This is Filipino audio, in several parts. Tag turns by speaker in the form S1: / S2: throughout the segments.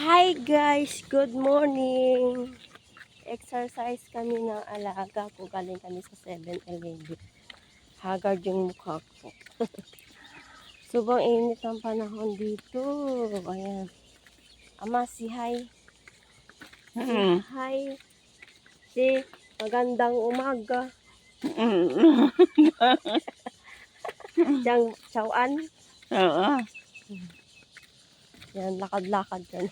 S1: Hi guys! Good morning! Exercise kami ng alaga ko. Galing kami sa 7-Eleven. Haggard yung mukha ko. Subang init ang panahon dito. Ayan. Ama, si hi. Si hi. Si magandang umaga. Diyang chawan.
S2: Oo.
S1: Yan, lakad-lakad yan.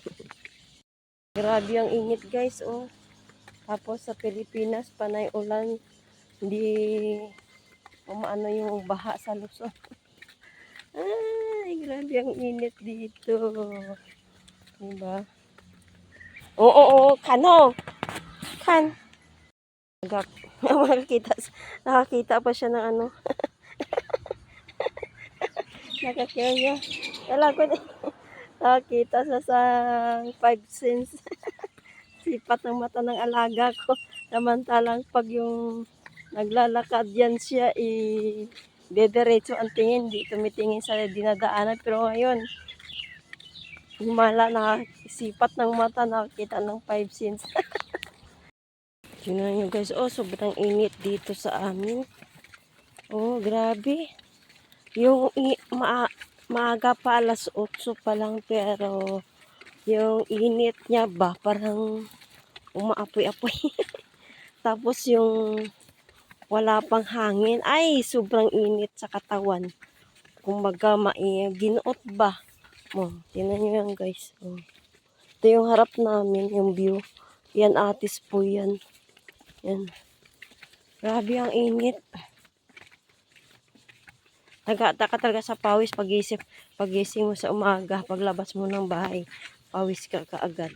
S1: Grabe ang init guys, oh. Tapos sa Pilipinas, panay ulan. Hindi umaano yung baha sa Luzon. Ay, grabe ang init dito. Diba? Oo, kano. Kan. Nakakita pa siya ng ano. Nakakita niya. Nakakita sa 5 cents. Sipat ng mata ng alaga ko. Samantalang pag yung naglalakad yan siya, dederecho ang tingin, di tumitingin sa dinadaanan. Pero ngayon, humala, nakasipat ng mata, nakakita ng 5 cents. Tingnan nyo guys, oh, sobrang init dito sa amin. Oh, grabe. Yung maaga pa, 8:00 pa lang, pero yung init niya ba, parang umaapoy-apoy. Tapos yung wala pang hangin, ay sobrang init sa katawan. Kumbaga, ginuot ba? Oh, tingnan nyo yan guys. Oh. Ito yung harap namin, yung view. Yan, Atis po yan. Yan. Grabe ang init. Nagkataka talaga sa pawis pagising mo sa umaga, paglabas mo ng bahay, pawis ka kaagad.